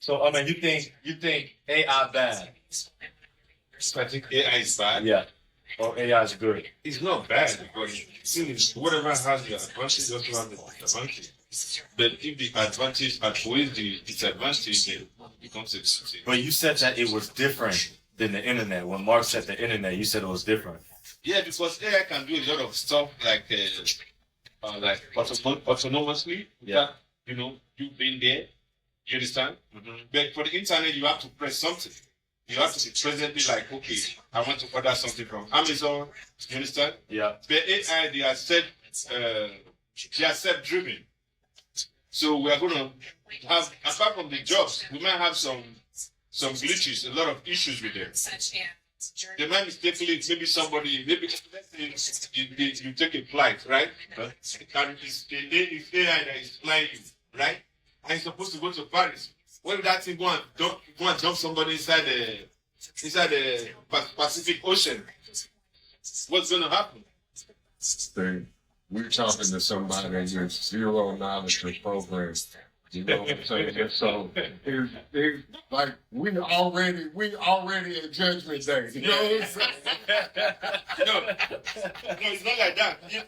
So I mean, you think AI bad? I think AI is bad. Yeah. Or AI is good. It's not bad because since whatever has the advantage also has the disadvantage. But if the advantage outweighs the disadvantage, then it becomes a disadvantage. But you said that it was different than the internet. When Mark said the internet, you said it was different. Yeah, because AI can do a lot of stuff like autonomously. Yeah. You know, you being there. You understand? Mm-hmm. But for the internet, you have to press something. You have to be presently like, okay, I want to order something from Amazon. You understand? Yeah. But AI, they are self-driven. So we are going to have, apart from the jobs, we might have some glitches, a lot of issues with them. They might mistakenly, maybe somebody, let's say you take a flight, right? And it's AI that is flying you, right? And you're supposed to go to Paris. What if that thing go and dump somebody inside the Pacific Ocean? What's going to happen? We're talking to somebody with zero knowledge of programs. You know what I'm saying? So it's like we already in judgment day. You know what I'm saying? No, it's not like that. You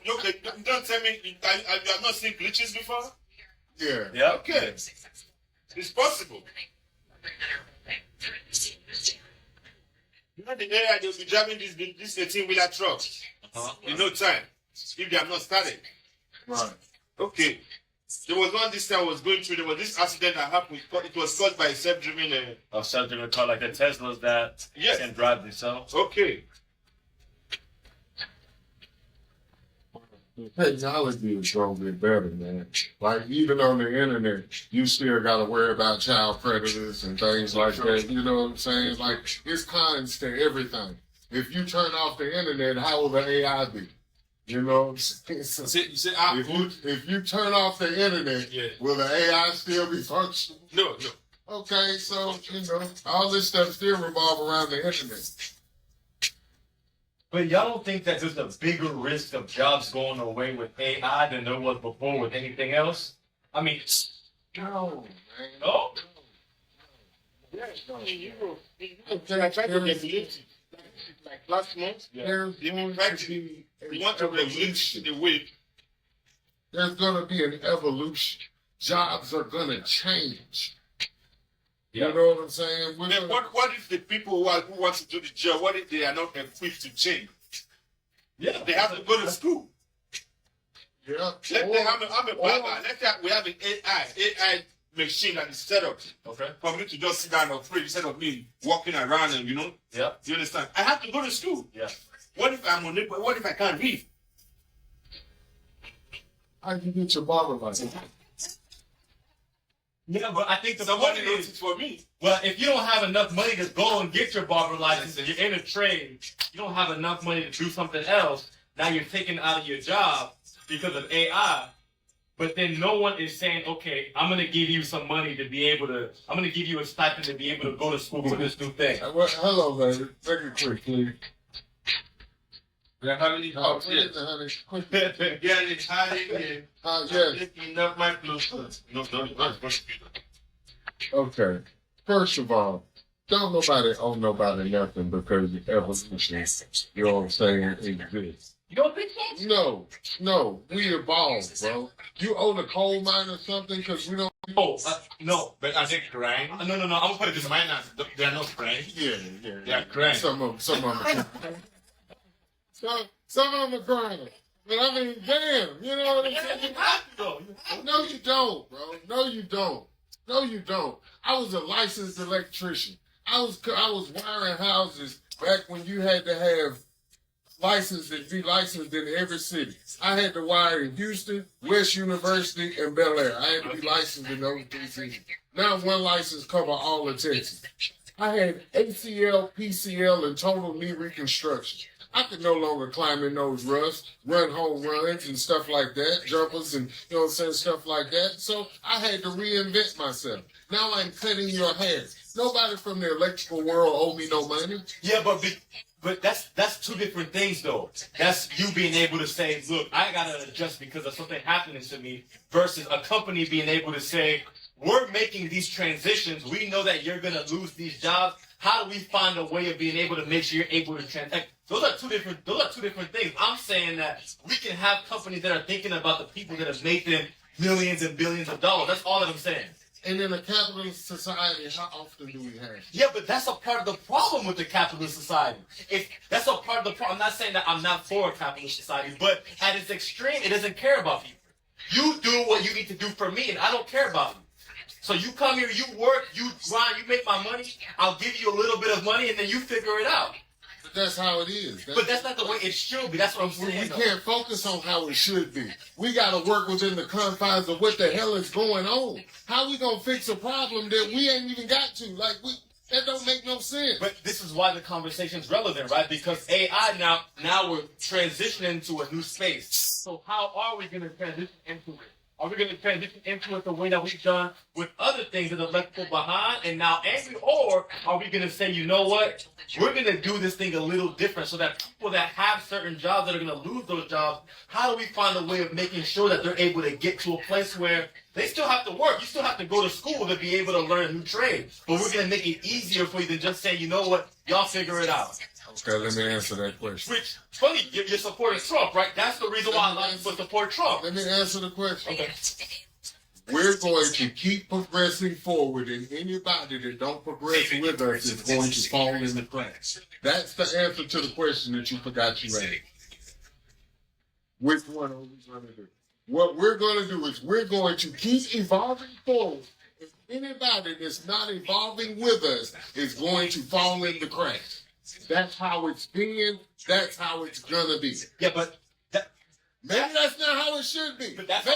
don't tell me you have not seen glitches before? Yeah. Yeah. Okay. It's possible. You know the AI they'll be driving this 18-wheeler truck in no time if they have not started. Right. Okay. There was one this time I was going through. There was this accident that happened. It was caused by a self-driven. A self-driven car like the Teslas that can drive themselves. Okay. Technology is gonna get better, man. Like even on the internet, you still gotta worry about child predators and things like that. You know what I'm saying? Like it's cons to everything. If you turn off the internet, how will the AI be? You know what I'm saying? You say if you turn off the internet, will the AI still be functional? No. Okay, so all this stuff still revolve around the internet. But y'all don't think that there's a bigger risk of jobs going away with AI than there was before with anything else? I mean, No, man. no? I tried to regulate it. Like last month, There's going to be we want to regulate the way. There's going to be an evolution. Jobs are going to change. Yeah. You know what I'm saying? Then what if the people who want to do the job, what if they are not equipped to change? Yeah. They have to go to school. Yeah. Let's say I'm a barber. Let's say we have an AI machine that is set up. Okay. For me to just sit down and pray instead of me walking around and Yeah. You understand? I have to go to school. Yeah. What if I'm unable? What if I can't read? How you get your barber license? Yeah, but I think the Somebody point knows is, it for me. well, if you don't have enough money to go and get your barber license and you're in a trade, you don't have enough money to do something else, now you're taken out of your job because of AI. But then no one is saying, okay, I'm going to give you some money to be able to, I'm going to give you a stipend to be able to go to school for this new thing. Well, hello, baby. Take it quick, please. Yeah, how many What is it, honey? Quick. Yeah, it's hiding here. Yes. Enough my clothes. No. Okay. First of all, don't nobody owe nobody nothing because the evolution, you know what I'm saying, exists. You don't think so? No. We evolved, bro. You owe the coal miner something because we don't. Oh, no. But are they crying? No. I'm going to put it this way. Miners, they are not crying. Yeah. They are crying. Some of them are crying. Some of them are crying. But I mean, damn, you know what I'm saying? No, you don't, bro. No, you don't. I was a licensed electrician. I was wiring houses back when you had to have license and be licensed in every city. I had to wire in Houston, West University, and Bel Air. I had to be licensed in those three cities. Now one license cover all of Texas. I had ACL, PCL, and total knee reconstruction. I could no longer climb in those ruts, run home runs and stuff like that, jumpers and, you know what I'm saying, stuff like that. So I had to reinvent myself. Now I'm cutting your hair. Nobody from the electrical world owe me no money. Yeah, but that's two different things, though. That's you being able to say, look, I got to adjust because of something happening to me versus a company being able to say, we're making these transitions. We know that you're going to lose these jobs. How do we find a way of being able to make sure you're able to transact? Those are two different things. I'm saying that we can have companies that are thinking about the people that have made them millions and billions of dollars. That's all that I'm saying. And in a capitalist society, how often do we have? Yeah, but that's a part of the problem with the capitalist society. That's a part of the problem. I'm not saying that I'm not for a capitalist society, but at its extreme, it doesn't care about people. You do what you need to do for me, and I don't care about you. So you come here, you work, you grind, you make my money, I'll give you a little bit of money, and then you figure it out. But that's how it is. But that's not the way it should be. That's what I'm saying. We can't focus on how it should be. We got to work within the confines of what the hell is going on. How we going to fix a problem that we ain't even got to? That don't make no sense. But this is why the conversation's relevant, right? Because AI now we're transitioning to a new space. So how are we going to transition into it? Are we going to transition into it the way that we've done with other things that are left behind and now angry? Or are we going to say, you know what? We're going to do this thing a little different so that people that have certain jobs that are going to lose those jobs, how do we find a way of making sure that they're able to get to a place where they still have to work? You still have to go to school to be able to learn a new trade. But we're going to make it easier for you than just saying, you know what? Y'all figure it out. Okay, let me answer that question. Which, funny, you're supporting Trump, right? That's the reason why a lot of people support Trump. Let me answer the question. Okay. We're going to keep progressing forward, and anybody that don't progress with us is going to fall in the cracks. That's the answer to the question that you forgot you asked. Which one are we going to do? What we're going to do is we're going to keep evolving forward. If anybody that's not evolving with us is going to fall in the cracks. That's how it's been. That's how it's gonna be. Yeah, but maybe that's not how it should be. But that's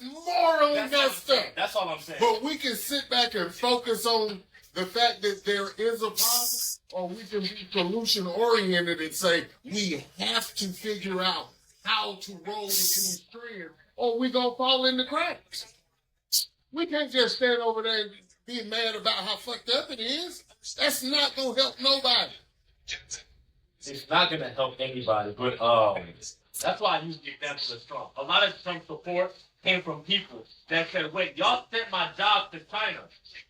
morally messed up. That's all I'm saying. But we can sit back and focus on the fact that there is a problem, or we can be solution oriented and say we have to figure out how to roll with these trends, or we gonna fall in the cracks. We can't just stand over there and be mad about how fucked up it is. That's not gonna help nobody. It's not gonna help anybody, but that's why I use the example of Trump. A lot of Trump support came from people that said, wait, y'all sent my jobs to China.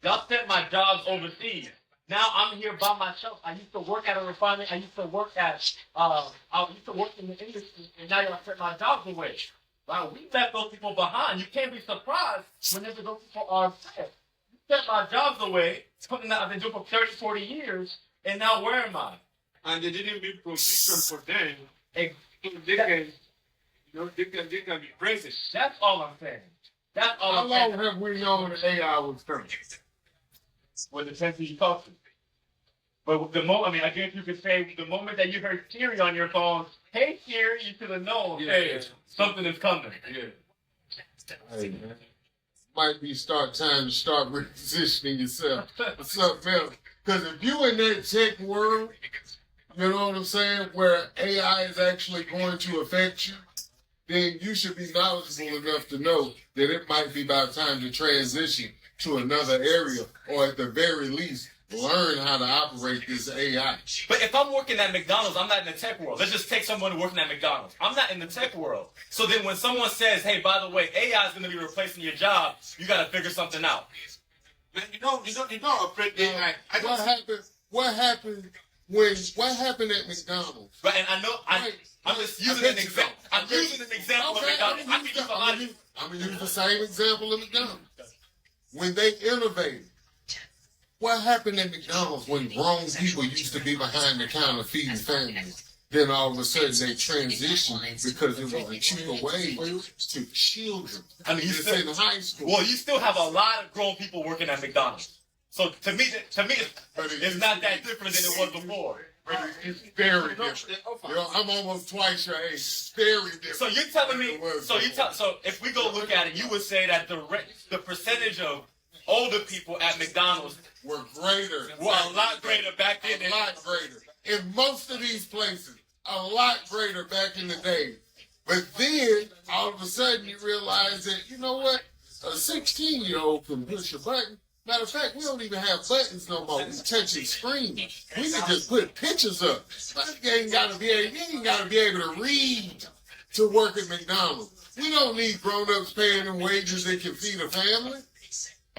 Y'all sent my jobs overseas. Now I'm here by myself. I used to work at a refinery. I used to work in the industry, and now y'all sent my jobs away. Wow, we left those people behind. You can't be surprised whenever those people are upset. You sent my jobs away, something that I've been doing for 30, 40 years, and now where am I? And they didn't make provision for them. They can be present. That's all I'm saying. That's all How I'm long saying. have we known that AI was coming? Well, it depends who you talk to. But I guess you could say the moment that you heard Siri on your phone, hey Siri, you should have known, hey, something is coming. Yeah. Hey, man. Might be time to start repositioning yourself for something else. Because if you in that tech world, you know what I'm saying, where AI is actually going to affect you, then you should be knowledgeable enough to know that it might be about time to transition to another area, or at the very least, learn how to operate this AI. But if I'm working at McDonald's, I'm not in the tech world. Let's just take someone working at McDonald's. I'm not in the tech world. So then when someone says, hey, by the way, AI is going to be replacing your job, you got to figure something out. Man, you don't operate AI. What happened at McDonald's? But and I know I'm just using an example. I'm using an example of McDonald's. I can use a lot of I'm going to use the same example of McDonald's. When they innovated, what happened at McDonald's when grown people used to be behind the counter feeding families? Then all of a sudden they transitioned because it was a cheaper way to children. I mean, it's in high school. Well, you still have a lot of grown people working at McDonald's. So to me, it's not that different than it was before. It's very different. You know, I'm almost twice your age. It's very different. So you're telling me? So if we go look at it, you would say that the percentage of older people at McDonald's were greater. Were a lot greater back then. A lot greater. In most of these places, a lot greater back in the day. But then, all of a sudden, you realize that, you know what? A 16-year-old can push a button. Matter of fact, we don't even have buttons no more. We touching screens. We can just put pictures up. You ain't got to be able to read. to work at McDonald's. We don't need grown-ups paying them wages that can feed a family.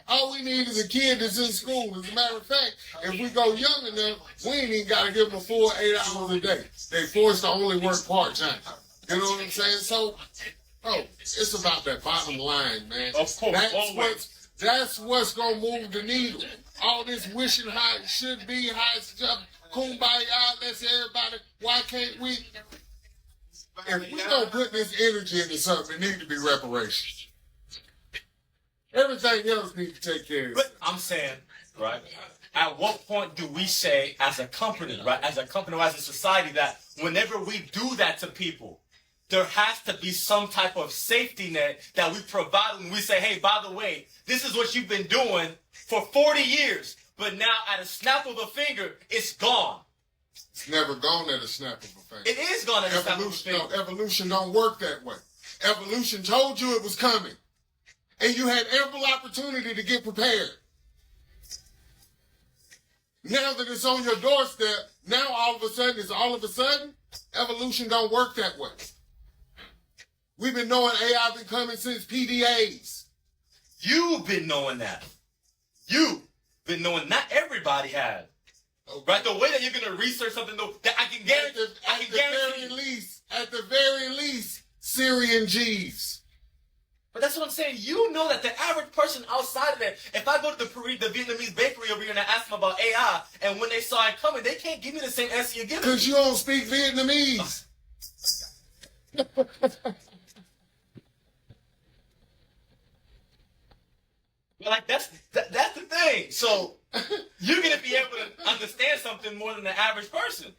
All we need is a kid that's in school. As a matter of fact, if we go young enough, we ain't even got to give them a full 8 hours a day. They forced to only work part-time. You know what I'm saying? So, it's about that bottom line, man. Of course, That's what's going to move the needle. All this wishing how it should be, how it's just kumbaya, let's everybody, why can't we? If we don't put this energy into something, it needs to be reparations. Everything else needs to take care of it. But I'm saying, right, at what point do we say as a company, right, as a company or as a society that whenever we do that to people, there has to be some type of safety net that we provide when we say, hey, by the way, this is what you've been doing for 40 years, but now at a snap of a finger, it's gone. It's never gone at a snap of a finger. It is gone at a snap of a finger. No, evolution don't work that way. Evolution told you it was coming. And you had ample opportunity to get prepared. Now that it's on your doorstep, now all of a sudden, evolution don't work that way. We've been knowing AI been coming since PDAs. You've been knowing that. You've been knowing, not everybody has. Okay. Right? The way that you're going to research something though, that I can guarantee. At the very least, Syrian Jeeves. But that's what I'm saying. You know that the average person outside of that, if I go to the Vietnamese bakery over here and I ask them about AI, and when they saw it coming, they can't give me the same answer you're giving me. Because you don't speak Vietnamese. Like, that's the thing. So, you're going to be able to understand something more than the average person.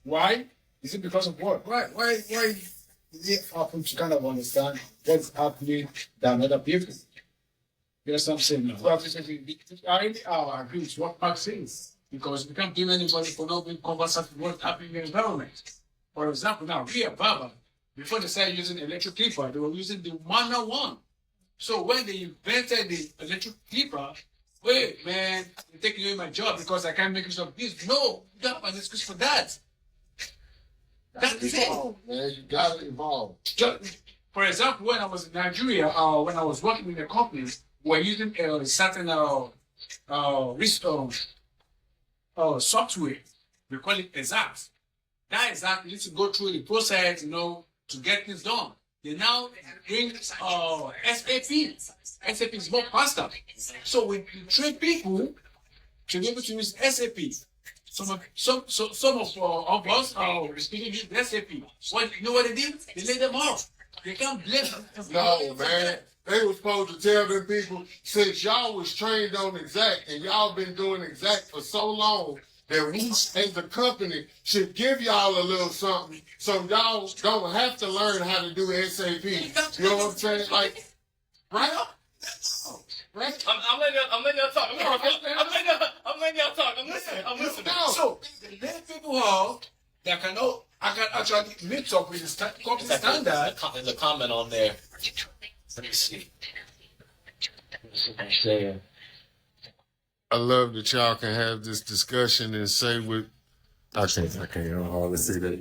Why? Is it because of what? Why is it happen to kind of understand what's happening than other people? You know what I'm saying? Well, I agree with what Mark says. Because we can't blame anybody for not being conversant with what's happening in the environment. For example, now, we are barber. Before they started using electric clipper, they were using the manual one. So when they invented the electric clipper, wait, man, you're taking away my job because I can't make use of this. No, you don't have an excuse for that. That's it. Man, you gotta evolve. For example, when I was in Nigeria, when I was working in the companies, we were using a certain software. We call it Exact. That Exact, you need to go through the process, to get things done. They now bring SAP. SAP is more faster. So we train people to be able to use SAP. Some of us are speaking with SAP. You know what they did? They laid them off. They can't blame them. No, man. They were supposed to tell them people, since y'all was trained on Exact and y'all been doing Exact for so long, that we as a company should give y'all a little something so y'all don't have to learn how to do SAP. You know what I'm saying? Like, right? Right? I'm letting y'all talk. I'm letting y'all talk. I'm listening. So, the many people that I can actually meet up with the company standard. There's a comment on there. Let me see. I love that y'all can have this discussion and say what. I can't hardly see that.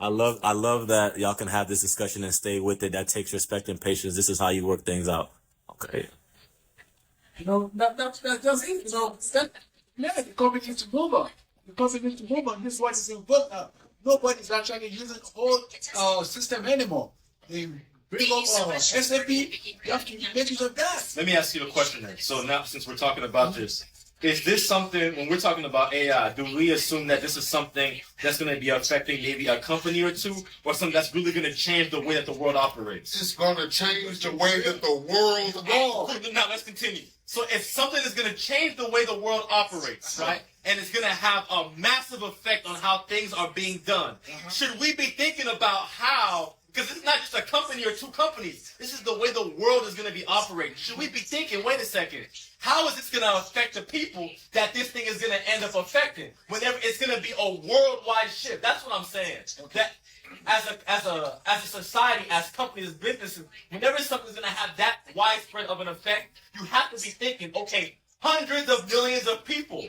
I love that y'all can have this discussion and stay with it. That takes respect and patience. This is how you work things out. Okay. That's just it. The company needs to move on. The company needs to move on. This is what is important now. Nobody's actually using the whole system anymore. They bring up SAP. You have to make use of that. Let me ask you a question then. So now, since we're talking about this, is this something, when we're talking about AI, do we assume that this is something that's going to be affecting maybe a company or two, or something that's really going to change the way that the world operates? It's going to change the way that the world operates. Now, let's continue. So it's something that's going to change the way the world operates, right? And it's going to have a massive effect on how things are being done. Should we be thinking about how, because it's not just a company or two companies, this is the way the world is going to be operating. Should we be thinking, wait a second, how is this going to affect the people that this thing is going to end up affecting? Whenever it's going to be a worldwide shift. That's what I'm saying. That as a society, as companies, as businesses, whenever something's going to have that widespread of an effect, you have to be thinking, okay, hundreds of millions of people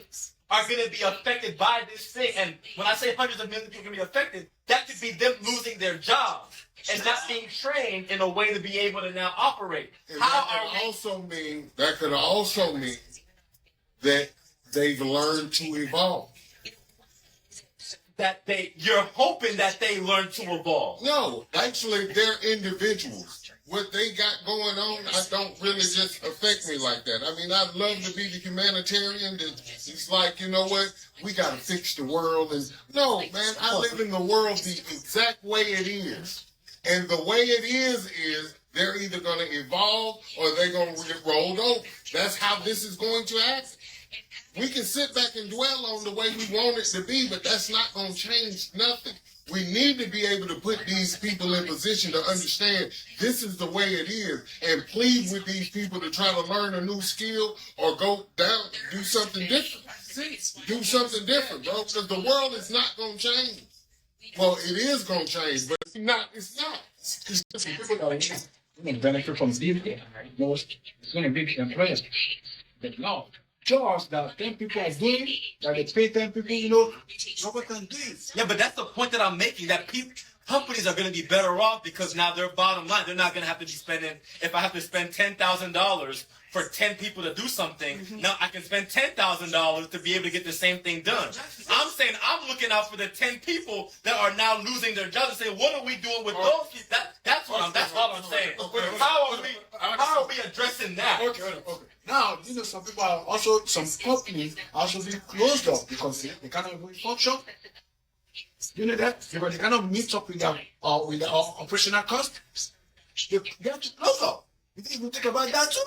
are going to be affected by this thing. And when I say hundreds of millions of people are going to be affected, that could be them losing their jobs. and not being trained in a way to be able to now operate. And How that are could also mean that they've learned to evolve. you're hoping that they learn to evolve? No, actually, they're individuals. What they got going on, I don't really just affect me like that. I mean, I'd love to be the humanitarian it's like, you know what, we got to fix the world. And no, man, I live in the world the exact way it is. And the way it is they're either going to evolve or they're going to get rolled over. That's how this is going to happen. We can sit back and dwell on the way we want it to be, but that's not going to change nothing. We need to be able to put these people in position to understand this is the way it is and plead with these people to try to learn a new skill or go down, do something different. Do something different, bro, because the world is not going to change. Well, it is going to change, but it's not. It's People that are going to benefit from this, most it's going to be the employers. But now, jobs that 10 people are doing, that they pay 10 people, nobody can do it. Yeah, but that's the point that I'm making, that companies are going to be better off because now their bottom line, they're not going to have to be spending, if I have to spend $10,000 for 10 people to do something, now I can spend $10,000 to be able to get the same thing done. I'm saying I'm looking out for the 10 people that are now losing their jobs and saying, what are we doing with those people? That's all I'm saying. How are we addressing that? Okay. Now, some people are also, some companies are also being closed up because they cannot even function. You know that? Because they cannot meet up with their operational costs. They have to close up. You think about that too?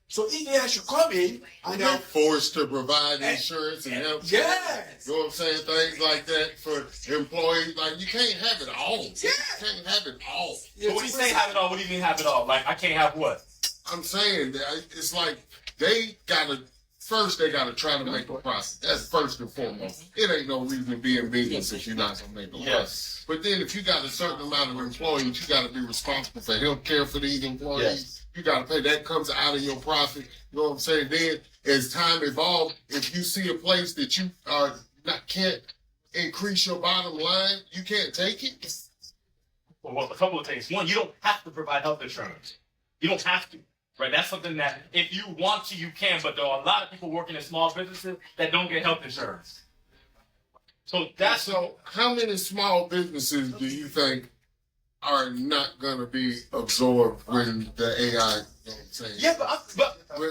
So India should come in and they're forced to provide insurance and help. Yes. You know what I'm saying? Things like that for employees. Like, you can't have it all. Yeah. You can't have it all. But when you say have it all, what do you mean have it all? Like, I can't have what? I'm saying that it's like they got to try to make a profit. That's first and foremost. It ain't no reason to be in business if you're not going to make a profit. Yes. But then if you got a certain amount of employees, you got to be responsible for health care for these employees. Yes. You got to pay. That comes out of your profit. You know what I'm saying? Then as time evolves, if you see a place that you can't increase your bottom line, you can't take it. Well, a couple of things. One, you don't have to provide health insurance. You don't have to. Right, that's something that if you want to, you can, but there are a lot of people working in small businesses that don't get health insurance. So how many small businesses do you think are not going to be absorbed when the AI, you know what I'm saying? Yeah, but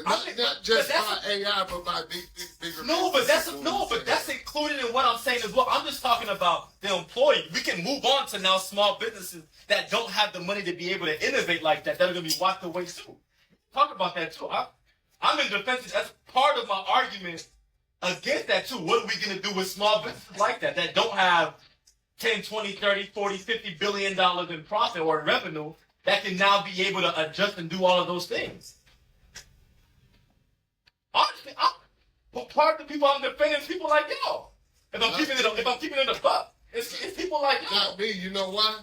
not just by AI, but by bigger. No, but that's included in what I'm saying as well. I'm just talking about the employee. We can move on to now small businesses that don't have the money to be able to innovate like that are going to be wiped away too. Talk about that too. I'm in defense. That's part of my argument against that too. What are we going to do with small businesses like that don't have 10, 20, 30, 40, 50 billion dollars in profit or in revenue that can now be able to adjust and do all of those things? Honestly, part of the people I'm defending is people like y'all. If I'm keeping it a buck, it's people like y'all. Not me. You know why?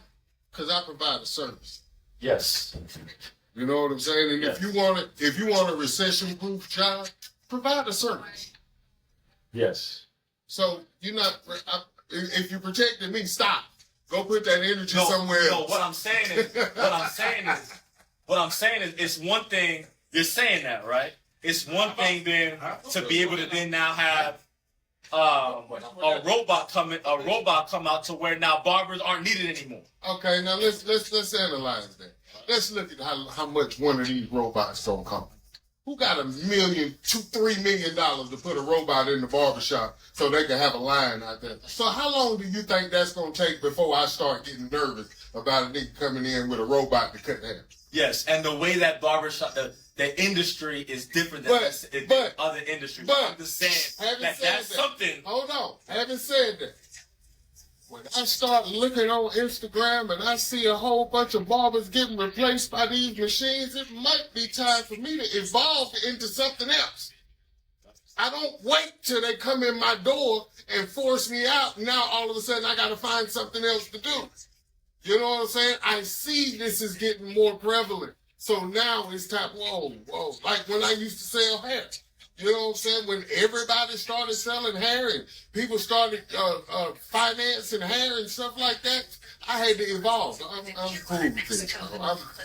Because I provide a service. Yes. You know what I'm saying? And yes. if you want a recession-proof job, provide a service. Yes. So you're not. If you're protecting me, stop. Go put that energy somewhere else. No, what I'm saying is, it's one thing. You're saying that, right? It's one thing then to be able to then now have a robot come out to where now barbers aren't needed anymore. Okay, now let's analyze that. Let's look at how much one of these robots gonna cost. Who got $1 million, $3 million to put a robot in the barbershop so they can have a line out there? So how long do you think that's gonna take before I start getting nervous about a nigga coming in with a robot to cut hair? Yes, and the way that barbershop, the industry is different than other industries. But I'm just saying that's something. Hold on, having said that, when I start looking on Instagram and I see a whole bunch of barbers getting replaced by these machines, it might be time for me to evolve into something else. I don't wait till they come in my door and force me out. Now all of a sudden I got to find something else to do. You know what I'm saying? I see this is getting more prevalent. So now it's time, whoa. Like when I used to sell hair. You know what I'm saying? When everybody started selling hair and people started financing hair and stuff like that, I had to evolve. I'm cool with it.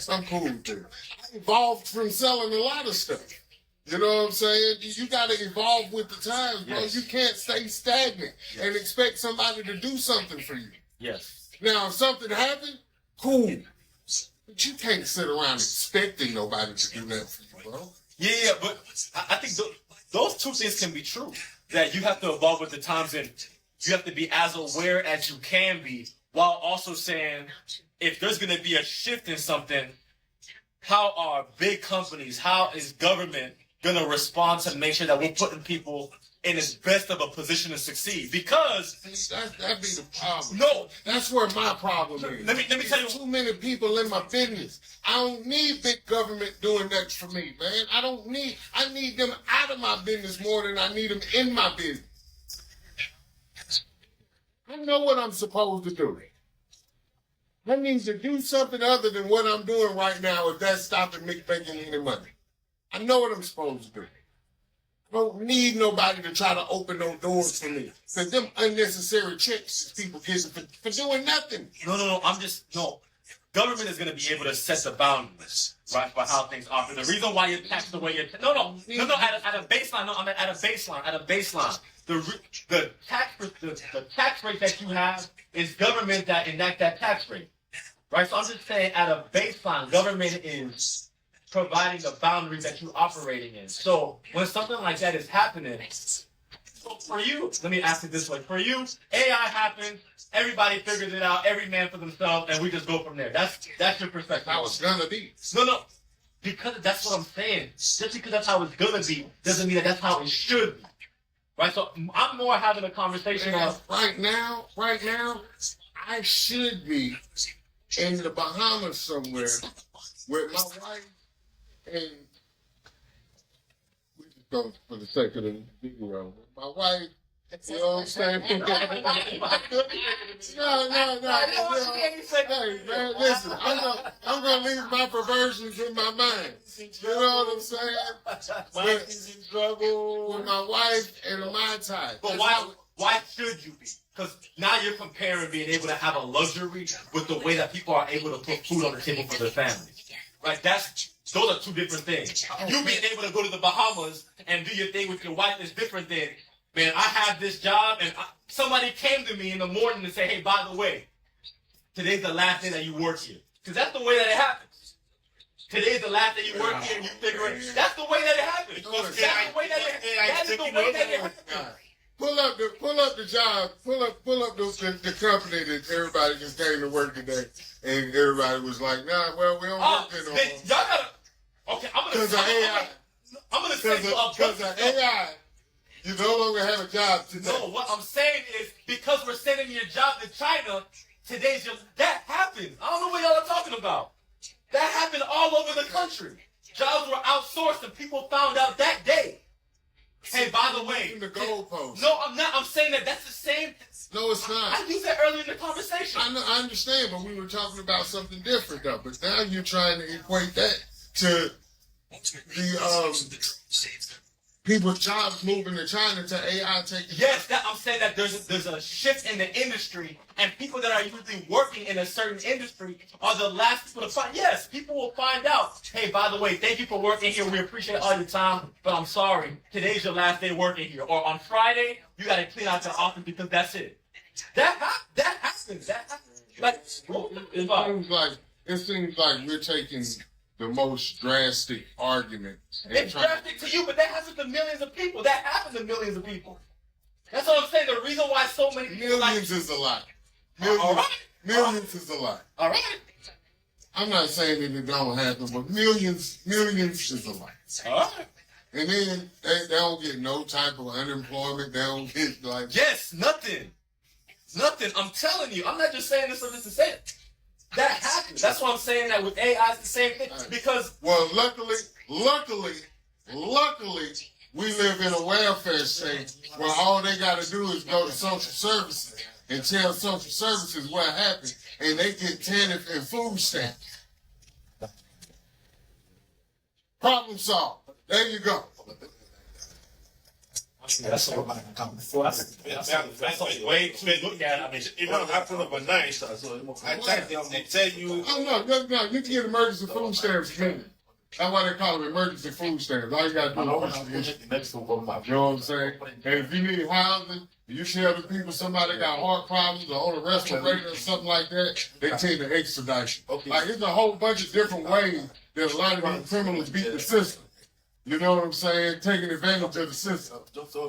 I'm cool with it. I evolved from selling a lot of stuff. You know what I'm saying? You got to evolve with the times, bro. Yes. You can't stay stagnant and expect somebody to do something for you. Yes. Now, if something happened, cool. But you can't sit around expecting nobody to do that for you, bro. Yeah, but I think those two things can be true. That you have to evolve with the times and you have to be as aware as you can be, while also saying, if there's going to be a shift in something, how are big companies, how is government going to respond to make sure that we're putting people in as best of a position to succeed? Because That'd be the problem. no, That's where my problem is. let me tell you. Too many people in my business. I don't need big government doing that for me, man. I need them out of my business more than I need them in my business. I know what I'm supposed to do. I need to do something other than what I'm doing right now if that's stopping me making any money. I know what I'm supposed to do. I don't need nobody to try to open those doors for me. Because them unnecessary checks people get for doing nothing. No. No. Government is going to be able to set the boundaries, right, for how things operate. The reason why you're taxed the way you're no. At a baseline. No, I'm at a baseline. The tax rate that you have is government that enact that tax rate, right? So I'm just saying, at a baseline, government is providing the boundaries that you're operating in. So when something like that is happening, so for you, let me ask it this way: for you, AI happens, everybody figures it out, every man for themselves, and we just go from there. That's your perspective. How it's gonna be. No. Because that's what I'm saying. Just because that's how it's gonna be doesn't mean that that's how it should be. Right? So I'm more having a conversation of Right now, I should be in the Bahamas somewhere with my wife and we just go for the sake of the video. My wife, you know what I'm saying? No. Hey, man, listen, I'm gonna leave my perversions in my mind. You know what I'm saying? With my wife and my type. but why should you be? Because now you're comparing being able to have a luxury with the way that people are able to put food on the table for their families. Right? Those are two different things. You being able to go to the Bahamas and do your thing with your wife is different than, man, I have this job and somebody came to me in the morning and say, hey, by the way, today's the last day that you work here. Because that's the way that it happens. Today's the last day you work here and you figure it. That's the way that it happens. That's the way that it happens. Pull up the job. Pull up the company that everybody just came to work today, and everybody was like, "Nah, well, we don't work there no more." Y'all gotta. Okay, I'm gonna say Because of AI, you no longer have a job today. No, what I'm saying is because we're sending your job to China, that happened. I don't know what y'all are talking about. That happened all over the country. Jobs were outsourced and people found out that day. Hey, by the way, the goalpost. No, I'm not. I'm saying that's the same. No, it's not. I used that earlier in the conversation. I understand, but we were talking about something different, though. But now you're trying to equate that to the people's jobs moving to China to AI taking. Yes, I'm saying that there's a shift in the industry, and people that are usually working in a certain industry are the last people to find. Yes, people will find out. Hey, by the way, thank you for working here. We appreciate all your time, but I'm sorry, today's your last day working here. Or on Friday, you got to clean out your office because that's it. That happens. Like, it seems like we're taking the most drastic argument. It's drastic to you, but that happens to millions of people. That happens to millions of people. That's what I'm saying. The reason why so many people millions is a lot. Millions is a lot. All right. I'm not saying that it don't happen, but millions is a lot. All right. And then they don't get no type of unemployment. They don't get like yes, nothing. I'm telling you. I'm not just saying this just to say it. That happens. That's why I'm saying that with AI, it's the same thing. Because luckily, we live in a welfare state where all they got to do is go to social services and tell social services what happened, and they get TANF and food stamps. Problem solved. There you go. That's what I'm That's way too look at. I mean, It don't happen overnight. I type them, they tell you. Oh, no, you can get emergency food stamps again. That's why they call them emergency food stamps. All you gotta do is you know what I'm saying? And if you need housing, you tell the people somebody got heart problems or on a respirator or something like that, they tend to expedite you. Like, there's a whole bunch of different ways that a lot of these criminals beat the system. You know what I'm saying? Taking advantage of the system. So,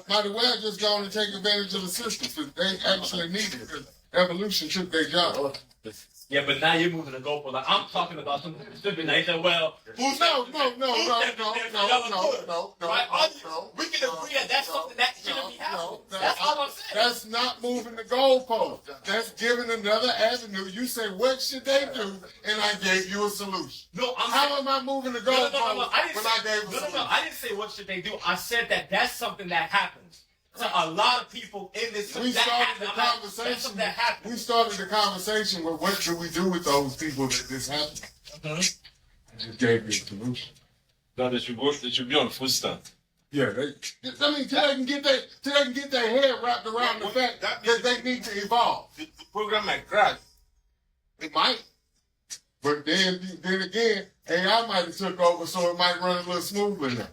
by the way, I just going to take advantage of the system because they actually need it. Because evolution took their job. yeah, but now you're moving the goalpost. Like, I'm talking about something stupid. Now you said, well, who's No. Right? We can agree that that's something that shouldn't be happening. That's all I'm saying. That's not moving the goalpost. That's giving another avenue. You say, what should they do? And I gave you a solution. No, How am I moving the goalpost I didn't when say, I gave a solution? I didn't say what should they do. I said that that's something that happens to a lot of people in this. We that started happens. the That's conversation. something that happens. We started the conversation with what should we do with those people that this happened. I just gave you a solution. No, they should be on food stamp. Yeah, till they can get their head wrapped around the fact that they need to evolve. The program might crash. It might. But then again, AI might have took over, so it might run a little smoothly now.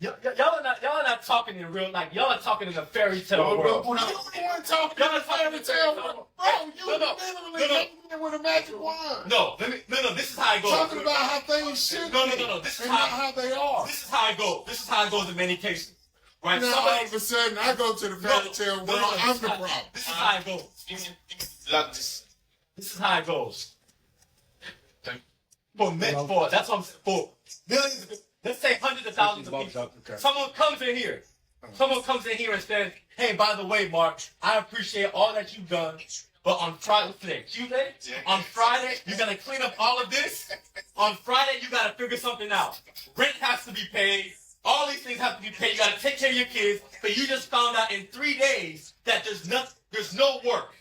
Y'all are not talking in real, like, y'all are talking in a fairy tale world. You ain't talking in a fairy tale world. Bro, you literally in with a magic wand. No, this is how it goes. Talking about how things should No, be. this is and not how they are. This is how it goes. This is how it goes in many cases. Right? Now all of a sudden, I go to the fairy tale world, I'm the problem. This is how it goes. This. This is how it goes. For that's what I'm saying. For millions, let's say hundreds of thousands of people. Someone comes in here. Someone comes in here and says, "Hey, by the way, Mark, I appreciate all that you've done, but on Friday, Tuesday, on Friday, you gotta clean up all of this. On Friday, you gotta figure something out. Rent has to be paid. All these things have to be paid. You gotta take care of your kids. But you just found out in 3 days that there's no work.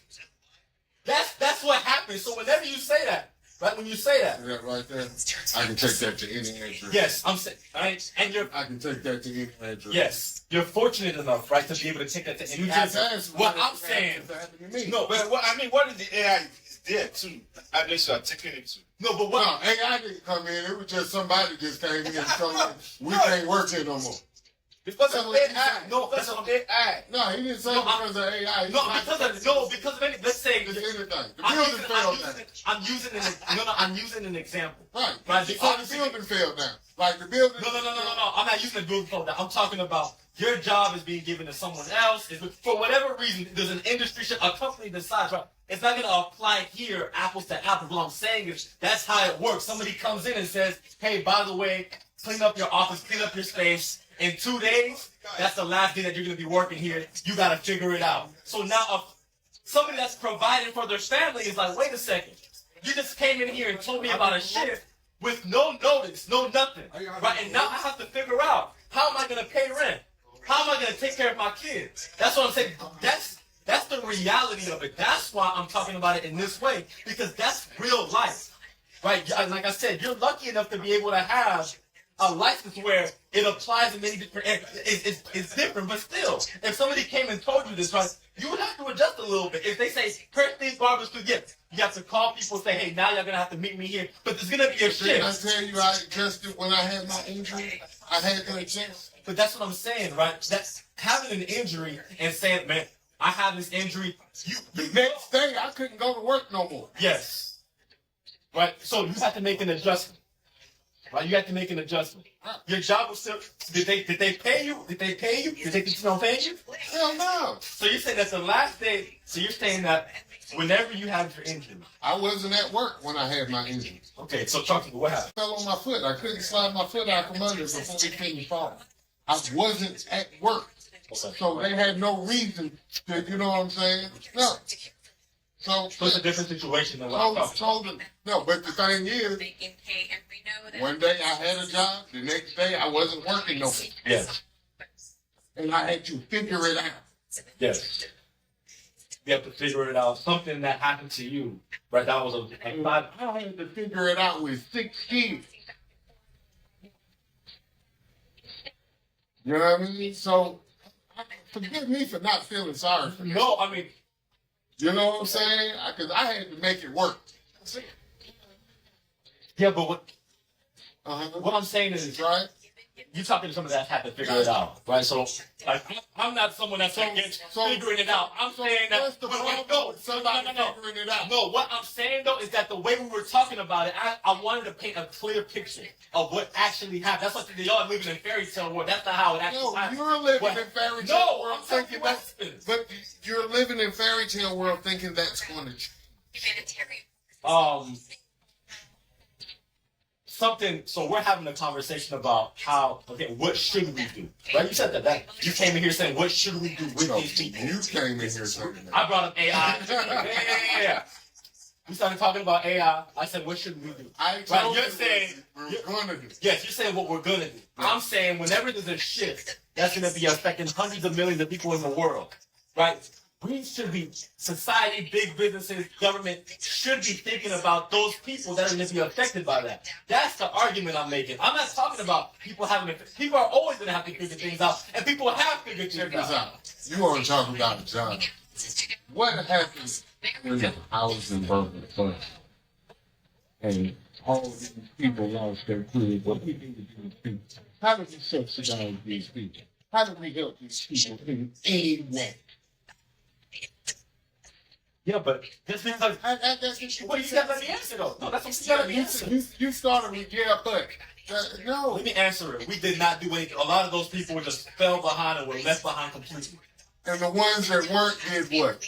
That's what happens. So whenever you say that, right? When you say that, Yeah, right there. I can take that to any address. yes, I'm saying, right? And you're I can take that to any address. yes, you're fortunate enough, right, to be able to take that to any You just address. asked What me I'm saying, No, but what is the AI is there too? Unless you are taking it to. no, but what? No, AI didn't come in. It was just somebody just came in and told me we can't work here no more. Because That's of what he AI. said. No, that's of AI. No, he didn't say No, because of AI. No, because of any. Let's say Because anything. The I'm building using, failed now. I'm using an example. Right. Right, So the building failed now. Like the building. No. I'm not using the building code. I'm talking about your job is being given to someone else. For whatever reason, there's an industry, a company decides, right? It's not going to apply here, apples to apples. What I'm saying is that's how it works. Somebody comes in and says, "Hey, by the way, clean up your office, clean up your space. In 2 days, that's the last day that you're going to be working here. You got to figure it out." So now, somebody that's providing for their family is like, "Wait a second. You just came in here and told me about a shift with no notice, no nothing, right? And now I have to figure out how am I going to pay rent? How am I going to take care of my kids?" That's what I'm saying. That's the reality of it. That's why I'm talking about it in this way, because that's real life, right? Like I said, you're lucky enough to be able to have a license where it applies in many different areas. It's different, but still, if somebody came and told you this, right, you would have to adjust a little bit. If they say, "Personally, Barbershop," yes, you have to call people and say, "Hey, now you're going to have to meet me here." But there's going to be a Did I shift. tell you I adjusted when I had my injury? I had to adjust. But that's what I'm saying, right? That's having an injury and saying, "Man, I have this injury." The next day, I couldn't go to work no more. Yes. Right? So you have to make an adjustment. Right? You have to make an adjustment. Your job was still. Did they pay you? Did they pay you? Did they continue on paying you? Hell no. So you're saying that's the last day. So you're saying that whenever you have your injury. I wasn't at work when I had my injury. Okay, so talk to me. What happened? I fell on my foot. I couldn't slide my foot out from under before it finished falling. I wasn't at work. So they had no reason to, you know what I'm saying? No. So it's a different situation than what I'm talking about. no, but the thing is, one day I had a job, the next day I wasn't working no more. Yes. And I had to figure it out. Yes. You have to figure it out. Something that happened to you, right? That was a lot. I had to figure it out with 6 kids. You know what I mean? So, forgive me for not feeling sorry for you. No, I mean, You know what I'm saying? Because I had to make it work. yeah, but what Uh-huh. I'm saying is, Right? you talking to someone that had to figure it out, right? So, like, I'm not someone that's against figuring it out. I'm saying that. What's the problem with somebody figuring it out? No, what I'm saying though is that the way we were talking about it, I wanted to paint a clear picture of what actually happened. That's what y'all living in fairy tale world. That's not how it actually No, happened. you're living What- in fairy tale No, world I'm telling thinking you what that's, happens. but you're living in fairy tale world thinking that's going to change. Something. So we're having a conversation about how. Okay, what should we do? Right? You said that. You came in here saying, what should we do with No, these people? you came in here saying that. I brought up AI. Yeah. We started talking about AI. I said, what should we do? I Right, told you're you saying- what we're going to do. Yes, you're saying what we're gonna do. I'm saying whenever there's a shift that's gonna be affecting hundreds of millions of people in the world, right? We should be, society, big businesses, government should be thinking about those people that are gonna be affected by that. That's the argument I'm making. I'm not talking about people people are always gonna have to figure things out, and people have figured Check things this out. out. You want to talk about John. What happens when the housing bubble burst and all these people lost their food? What we need to do is think, how do we subsidize these people? How do we help these people in any way? Yeah, but this is like, well, you gotta let me answer though. No, that's what you gotta answer. You started with yeah, but no. Let me answer it. We did not do anything. A lot of those people just fell behind and were left behind completely. And the ones that weren't did what?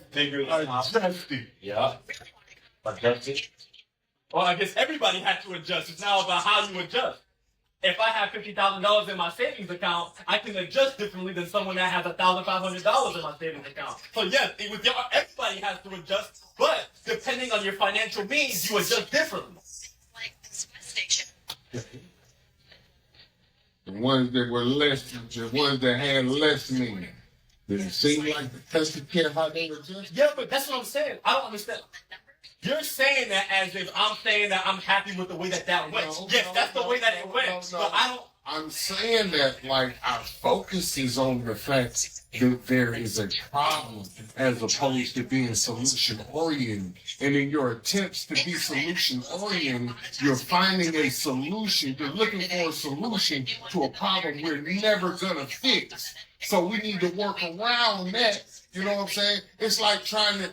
Figure it out. Adjusted. Yeah. Adjusted. Well, I guess everybody had to adjust. It's now about how you adjust. If I have $50,000 in my savings account, I can adjust differently than someone that has $1,500 in my savings account. So yes, everybody has to adjust, but depending on your financial means, you adjust differently. The ones that were less, the ones that had less meaning. Did it seem like the customer care how they adjust? Yeah, but that's what I'm saying. I don't understand. You're saying that as if I'm saying that I'm happy with the way that went. Yes, that's the way that it went. But I don't. I'm saying that like our focus is on the fact that there is a problem as opposed to being solution oriented. And in your attempts to be solution oriented, you're finding a solution. You're looking for a solution to a problem we're never gonna fix. So we need to work around that. You know what I'm saying? It's like trying to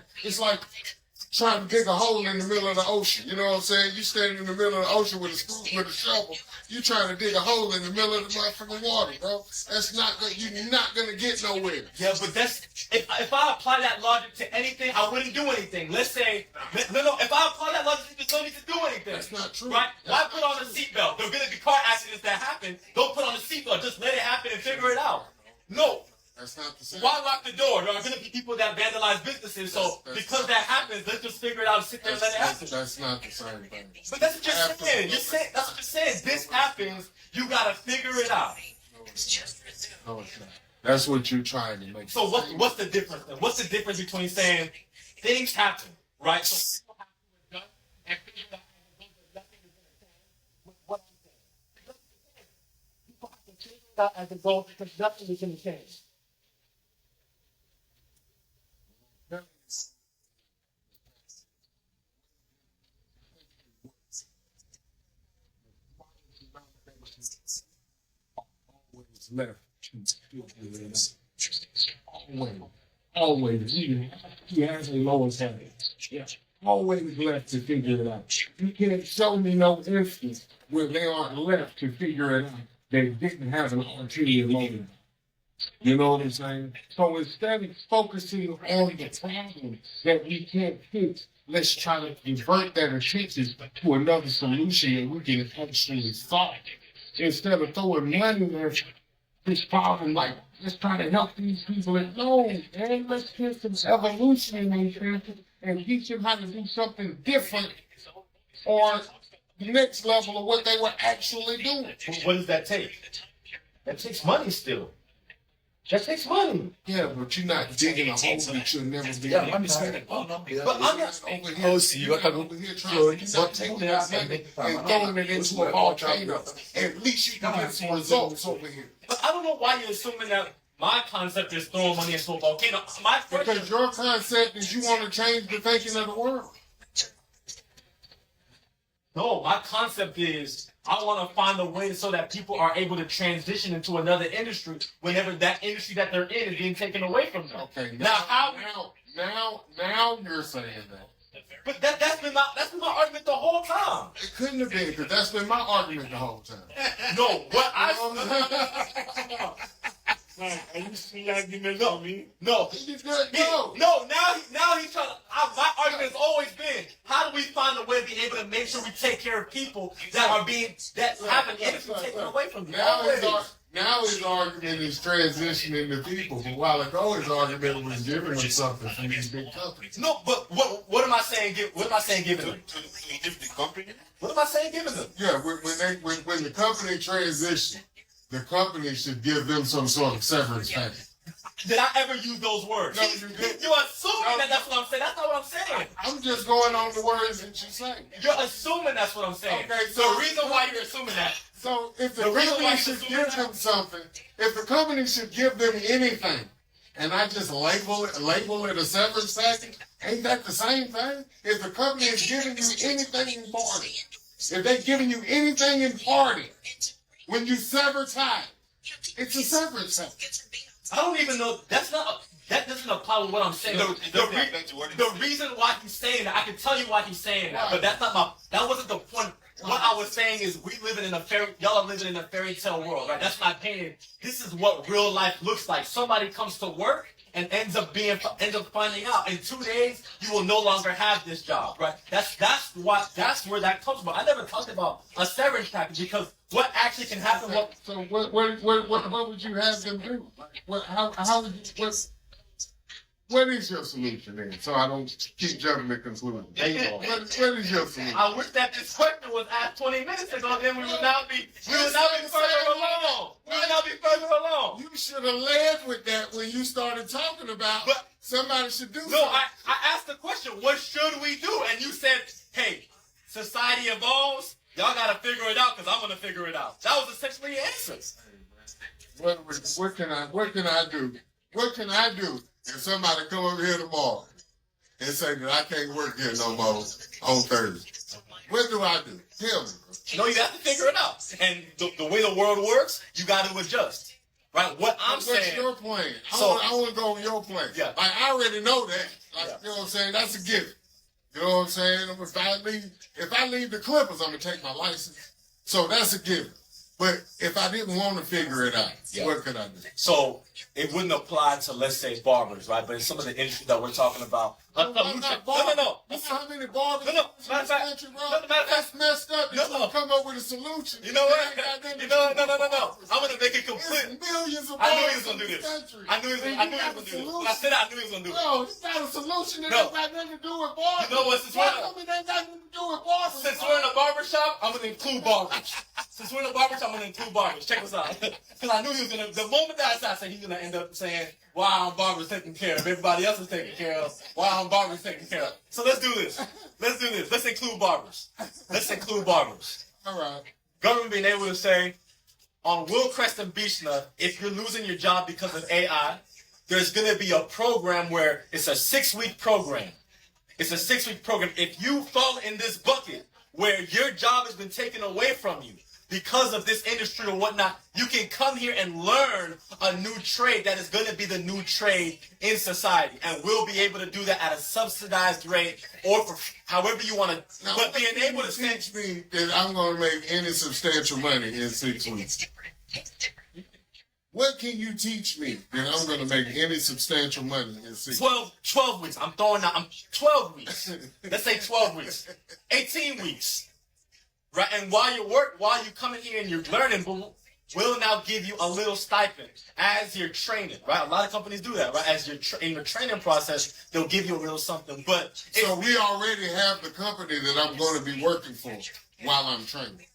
dig a hole in the middle of the ocean. You know what I'm saying? You standing in the middle of the ocean with a scoop, with a shovel. You trying to dig a hole in the middle of the motherfucking water, bro. That's not good. You're not gonna get nowhere. Yeah, but that's if I apply that logic to anything, I wouldn't do anything. Let's say no. If I apply that logic, there's no need to do anything. That's not true. Right? Why put on a seatbelt? There'll be car accidents that happen. Don't put on a seatbelt. Just let it happen and figure it out. No. That's not the same. Why lock the door? There are going to be people that vandalize businesses. So because that happens, let's just figure it out and sit there and let it happen. That's not the same thing. But that's what you're saying. That's what you're saying. This happens. You got to figure it out. No, it's not. That's what you're trying to make. So what's the difference then? What's the difference between saying things happen, right? So people have to adjust and figure out nothing is going to change. What I'm saying. People have to figure it out as it goes because nothing is going to change. Always left to figure it out. Always. He has a lowest head. Yeah. Always left to figure it out. You can't show me no instance where they aren't left to figure it out. They didn't have an ulterior motive. You know what I'm saying? So instead of focusing on the problem that we can't fix, let's try to divert that attention to another solution that we can actually solve. Instead of throwing money at this problem, like, let's try to help these people. No, man, let's get some evolution in these things and teach them how to do something different or the next level of what they were actually doing. What does that take? That takes money still. That takes money. Yeah, but you're not digging a hole that you'll never be Yeah, able I'm to just dig. saying. But I'm not. Over here, see, you're not over here trying to take that money and throwing it into a volcano. At least you can get some results over here. But I don't know why you're assuming that my concept is throwing money into a volcano. My question, Because your concept is you want to change the thinking of the world. no, my concept is I want to find a way so that people are able to transition into another industry whenever that industry that they're in is being taken away from them. Okay, Now now you're saying that. But that's been my argument the whole time. It couldn't have been, because that's been my argument the whole time. No, what You know what I'm saying? Are you seeing argument on me? No. No. No, now he's trying to. My argument has always been, how do we find a way to be able to make sure we take care of people that are that have an industry taken away from them? Now his argument is transitioning the people, but while ago his argument was giving them something from these big companies. No, but what am I saying? What am I saying giving them? To give the company. What am I saying giving them? Yeah, when the company transition, the company should give them some sort of severance package. Did I ever use those words? No, you didn't. You're assuming that that's what I'm saying. That's not what I'm saying. I'm just going on the words that you say. You're assuming that's what I'm saying. Okay, so the reason why you're assuming that. So if the The reason why company you should assume give that- them something, if the company should give them anything, and I just label it a severance package, ain't that the same thing? If the company is giving you anything in party, if they're giving you anything in party, when you sever ties, it's a severance package. I don't even know. That doesn't apply with what I'm saying. The reason why he's saying that, I can tell you why he's saying that, but that wasn't the point. What I was saying is y'all are living in a fairy tale world, right? That's my opinion. This is what real life looks like. Somebody comes to work and ends up finding out in 2 days you will no longer have this job, right? That's where that comes from. I never talked about a severance package because what actually can happen. So what would you have them do? What is your solution then? So I don't keep jumping to conclusions. What is your solution? I wish that this question was asked 20 minutes ago, then we would not be further along. We would not be further along. You should have led with that when you started talking about somebody should do something. No, I asked the question, what should we do? And you said, hey, society evolves. Y'all got to figure it out because I'm going to figure it out. That was essentially your answer. What can I do? What can I do if somebody come over here tomorrow and say that I can't work here no more on Thursday? What do I do? Tell me, bro. No, you have to figure it out. And the way the world works, you got to adjust. Right? What's your plan? So, I want to go on your plan. Yeah. Like, I already know that. Like, Yeah. you know what I'm saying? That's a gift. You know what I'm saying? If I leave the Clippers, I'm going to take my license. So that's a gift. But if I didn't want to figure it out, what could I do? So it wouldn't apply to, let's say, barbers, right? But in some of the industries that we're talking about. No. You know how many barbers in this country, bro? That's messed up. You come up with a solution. You know what? No. I'm going to make it complete. There's millions of I knew he barbers was going to in do this this. country. I knew he was going to do this. When I said I knew he was going to do it. No, it's not a solution that No. got nothing to do with barbers. You know what? Since we're in a barbershop, I'm going to include barbers. Since we're in a barbershop, I'm going to include barbers. Check this out. Because I knew he was going to, the moment that I said he's going to end up saying, wow, barber's taken care of. Everybody else is taken care of. Wow, barber's taken care of. So let's do this. Let's include barbers. All right. Government being able to say, on Willcrest and Beechna, if you're losing your job because of AI, there's going to be a program where it's a 6-week program. If you fall in this bucket where your job has been taken away from you because of this industry or whatnot, you can come here and learn a new trade that is going to be the new trade in society. And we'll be able to do that at a subsidized rate or for however you want to. Now, but being able to teach me that I'm going to make any substantial money in 6 weeks. What can you teach me that I'm going to make any substantial money in 6 weeks? 12 weeks. I'm throwing out 12 weeks. Let's say 12 weeks. 18 weeks. Right? And while you come in here and you're learning, we'll now give you a little stipend as you're training, right? A lot of companies do that, right? As you're in the training process, they'll give you a little something. But so we already have the company that I'm going to be working for while I'm training.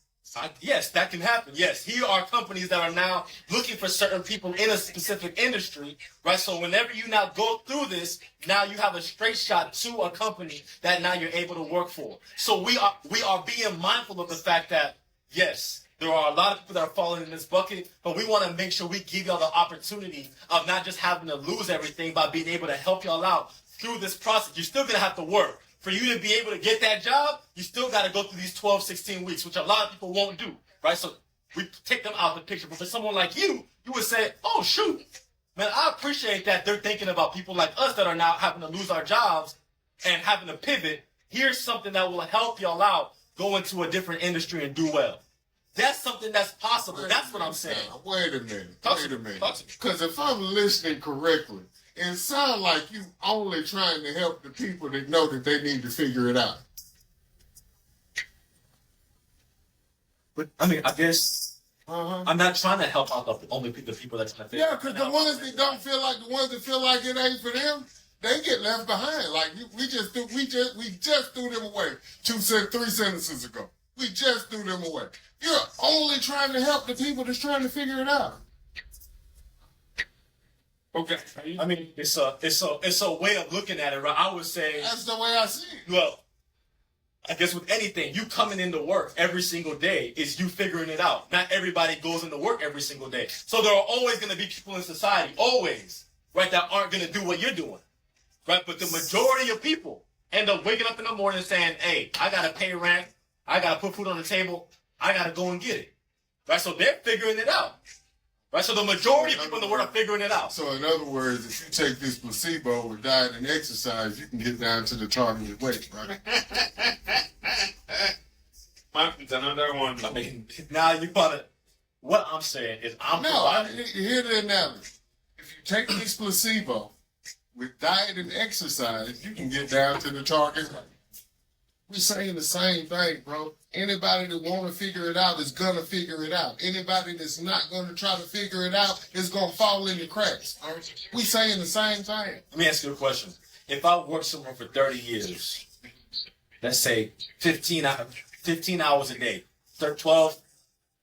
Yes, that can happen. Yes, here are companies that are now looking for certain people in a specific industry, right? So whenever you now go through this, now you have a straight shot to a company that now you're able to work for. So we are being mindful of the fact that, yes, there are a lot of people that are falling in this bucket, but we want to make sure we give y'all the opportunity of not just having to lose everything by being able to help y'all out through this process. You're still going to have to work. For you to be able to get that job, you still got to go through these 12, 16 weeks, which a lot of people won't do, right? So we take them out of the picture. But for someone like you would say, oh, shoot, man, I appreciate that they're thinking about people like us that are now having to lose our jobs and having to pivot. Here's something that will help y'all out, go into a different industry and do well. That's something that's possible. That's what I'm saying. Wait a minute. Because if I'm listening correctly, it sounds like you only trying to help the people that know that they need to figure it out. But I mean, I guess I'm not trying to help out the people that's trying to figure it out. Yeah, because the ones that don't feel like it ain't for them, they get left behind. Like we just threw them away 3 sentences ago. We just threw them away. You're only trying to help the people that's trying to figure it out. Okay. I mean, it's a way of looking at it, right? I would say That's the way I see it. well, I guess with anything, you coming into work every single day is you figuring it out. Not everybody goes into work every single day. So there are always going to be people in society, always, right, that aren't going to do what you're doing, right? But the majority of people end up waking up in the morning saying, hey, I got to pay rent. I got to put food on the table. I got to go and get it, right? So they're figuring it out, right? So the majority of people in the world are figuring it out. So in other words, if you take this placebo with diet and exercise, you can get down to the targeted weight, right? It's another one. I mean, now you want to, what I'm saying is Hear the analogy. If you take this placebo with diet and exercise, you can get down to the target weight. We're saying the same thing, bro. Anybody that want to figure it out is going to figure it out. Anybody that's not going to try to figure it out is going to fall in the cracks. We saying the same thing. Let me ask you a question. If I work somewhere for 30 years, let's say 15 hours a day, 12,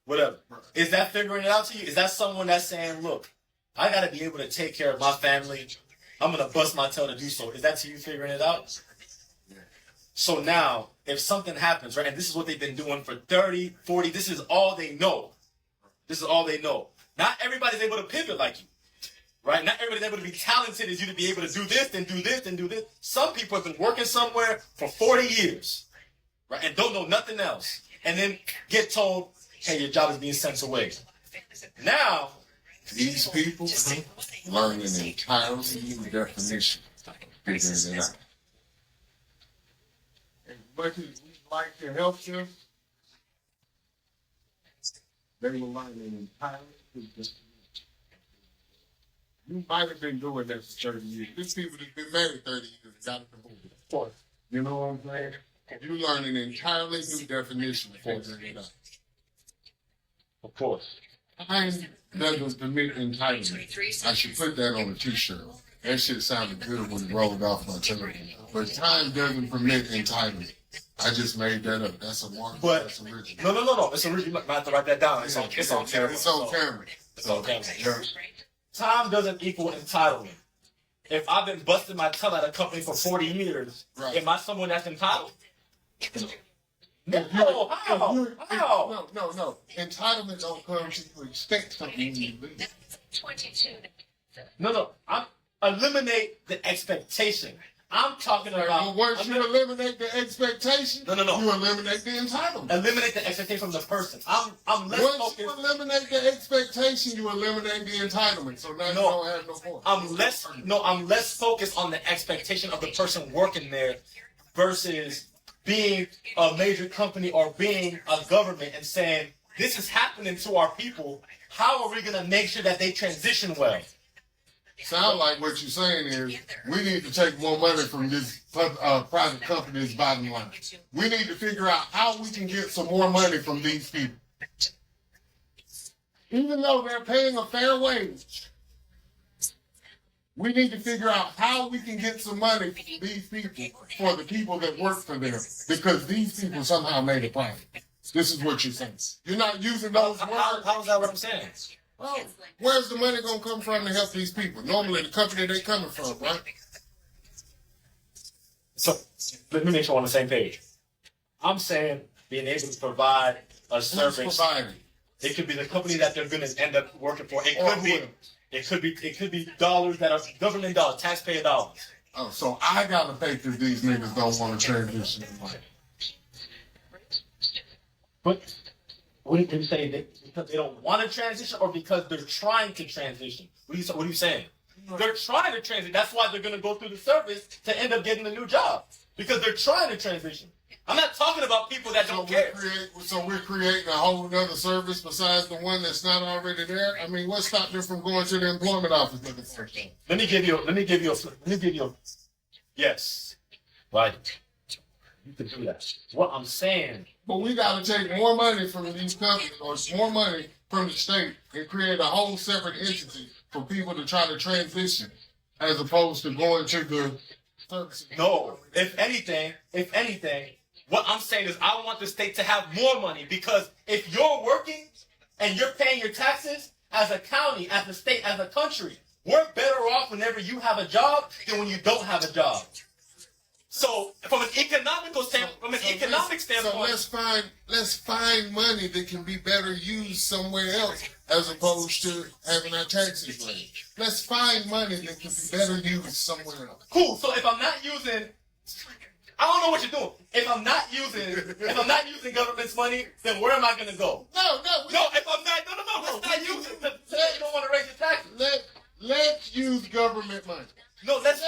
whatever, is that figuring it out to you? Is that someone that's saying, look, I got to be able to take care of my family. I'm going to bust my tail to do so. Is that to you figuring it out? So now, if something happens, right, and this is what they've been doing for 30, 40, this is all they know. This is all they know. Not everybody's able to pivot like you, right? Not everybody's able to be talented as you to be able to do this, and do this, and do this. Some people have been working somewhere for 40 years, right, and don't know nothing else, and then get told, hey, your job is being sent away. Now, these people learn an entirely new definition of figuring it out. As much as we like to help them, they will learn an entirely new definition. You might have been doing that for 30 years. There's people that's been married 30 years and got a divorce. Of course. You know what I'm saying? You learn an entirely new definition of figuring it out. of course. Time doesn't permit entitlement. I should put that on a t-shirt. That shit sounded good when it rolled off my tongue. But time doesn't permit entitlement. I just made that up. That's a mark. But That's original. no. It's original. I have to write that down. It's on camera. It's on camera. It's on camera. Time doesn't equal entitlement. If I've been busting my tail at a company for 40 years, Right. am I someone that's entitled? No, How? No. Entitlement don't come to you expect something when you leave. No. Eliminate the expectation. I'm talking Well, about. once you eliminate the expectation, No. you eliminate the entitlement. Eliminate the expectation from the person. I'm less Once focused. you eliminate the expectation, you eliminate the entitlement. So now you don't have no point. I'm less focused on the expectation of the person working there versus being a major company or being a government and saying, this is happening to our people. How are we going to make sure that they transition well? Sound like what you're saying is we need to take more money from this private company's bottom line. We need to figure out how we can get some more money from these people. Even though they're paying a fair wage, we need to figure out how we can get some money from these people for the people that work for them, because these people somehow made a profit. This is what you're saying. You're not using those words. How is that what I'm saying? Well, where's the money gonna come from to help these people? Normally, the company they coming from, right? So let me make sure we're on the same page. I'm saying being able to provide a Who's service. providing? It could be the company that they're going to end up working for. It Or could be. whoever. It could be dollars that are government dollars, taxpayer dollars. Oh, so I gotta pay because these niggas don't want to transition their money. But what do you say? Because they don't want to transition, or because they're trying to transition? What are you saying? They're trying to transition. That's why they're going to go through the service to end up getting a new job, because they're trying to transition. I'm not talking about people that don't care. So we're creating a whole other service besides the one that's not already there. I mean, what stopped them from going to the employment office looking for something? Let me give you. Yes, right. You can do that. What I'm saying. But we got to take more money from these companies or more money from the state and create a whole separate entity for people to try to transition as opposed to going to the services. No, if anything, what I'm saying is I want the state to have more money, because if you're working and you're paying your taxes as a county, as a state, as a country, we're better off whenever you have a job than when you don't have a job. So from an economic standpoint, So let's find money that can be better used somewhere else as opposed to having our taxes raised. Let's find money that can be better used somewhere else. cool. So if I'm not using, I don't know what you're doing. If I'm not using government's money, then where am I gonna go? No. If I'm not, let's not use it. Today you don't want to raise your taxes. Let's use government money. No, let's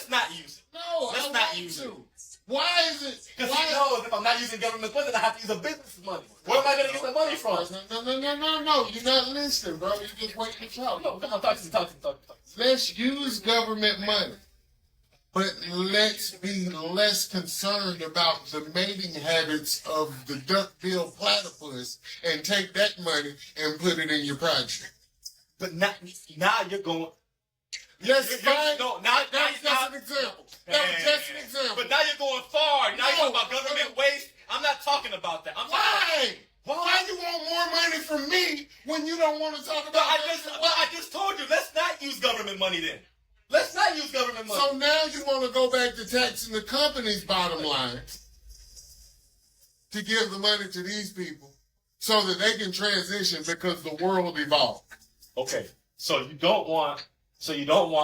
not use it. No, Let's I not want use to. it. Why is it? Because he knows if I'm not using government money, then I have to use a business money. Where am I going to get the money from? No. You're not listening, bro. You're just waiting to talk. No, come on, talk to me. Let's use government money, but let's be less concerned about the mating habits of the duck-billed platypus and take that money and put it in your project. But now you're going. Let's find. No, That's an example. That was just an example. But now you're going far. Now you're talking about government waste. I'm not talking about that. Why? Why you want more money from me when you don't want to talk about? I just told you. Let's not use government money then. Let's not use government money. So now you want to go back to taxing the company's bottom line to give the money to these people so that they can transition because the world evolved. Okay, so you don't want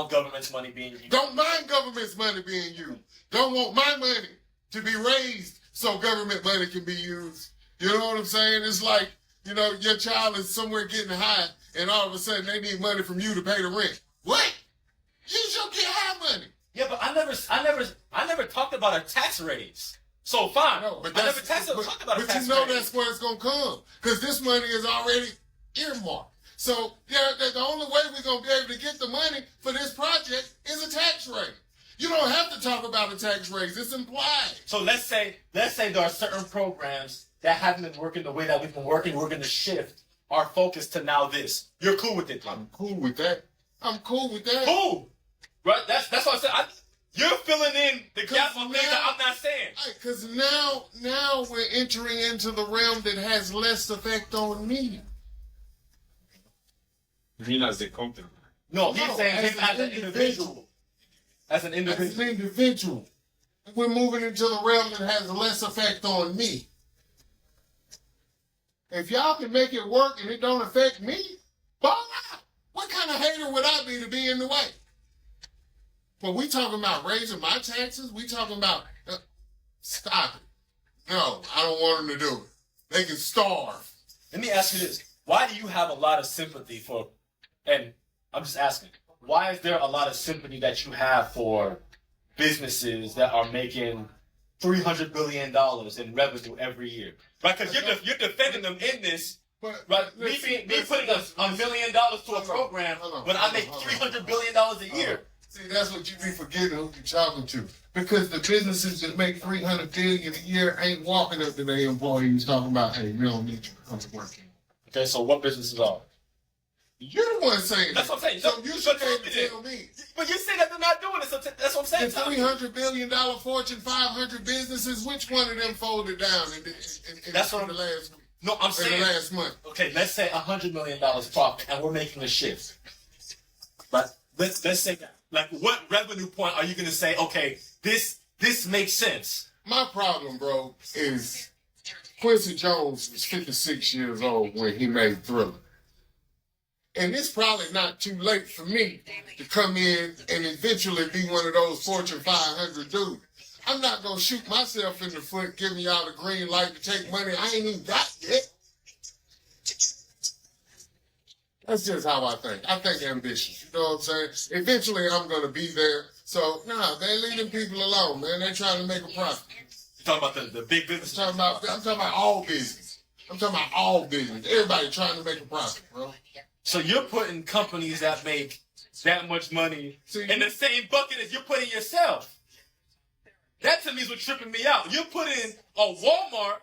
government's money being used. Don't mind government's money being used. Don't want my money to be raised so government money can be used. You know what I'm saying? It's like, your child is somewhere getting high and all of a sudden they need money from you to pay the rent. What? You should get high money. Yeah, but I never talked about a tax raise. So fine. No, but I never talked about a tax raise. That's where it's gonna come. Because this money is already earmarked. So the only way we're gonna be able to get the money for this project is a tax rate. You don't have to talk about a tax raise. It's implied. So let's say there are certain programs that haven't been working the way that we've been working. We're gonna shift our focus to now this. You're cool with it, I'm cool with that. Cool. Right? That's what I said. You're filling in the gap on things that I'm not saying. Because now we're entering into the realm that has less effect on me. Mean as a company. No, he's saying as an individual. As an individual. We're moving into the realm that has less effect on me. If y'all can make it work and it don't affect me, ball out. What kind of hater would I be to be in the way? But we talking about raising my taxes? We talking about... stop it. No, I don't want them to do it. They can starve. Let me ask you this. Why do you have a lot of sympathy for... And I'm just asking, why is there a lot of sympathy that you have for businesses that are making $300 billion in revenue every year? Right? Because you're defending them in this. Right? Me putting $1 million to a program when I make $300 billion a year. See, that's what you be forgetting who you're talking to. Because the businesses that make $300 billion a year ain't walking up to their employees talking about, hey, we don't need you to come to work. Okay, so what businesses are? You're the one saying That's that. what I'm saying. So No, you but should tell be me able to that. tell me. But you say that they're not doing it, so that's what I'm saying. The $300 billion Fortune 500 businesses, which one of them folded down in That's the what I'm- last week? No, I'm In saying. the last month. Okay, let's say $100 million profit, and we're making a shift. But let's say that. Like, what revenue point are you going to say? Okay, this makes sense. My problem, bro, is Quincy Jones was 56 years old when he made Thriller. And it's probably not too late for me to come in and eventually be one of those Fortune 500 dudes. I'm not going to shoot myself in the foot giving y'all the green light to take money I ain't even got yet. That's just how I think. I think ambitious. You know what I'm saying? Eventually, I'm going to be there. So, nah, man, leave them people alone, man. They trying to make a profit. You're talking about the big business. I'm talking about all business. I'm talking about all business. Everybody trying to make a profit, bro. So you're putting companies that make that much money in the same bucket as you're putting yourself. That to me is what's tripping me out. You're putting a Walmart,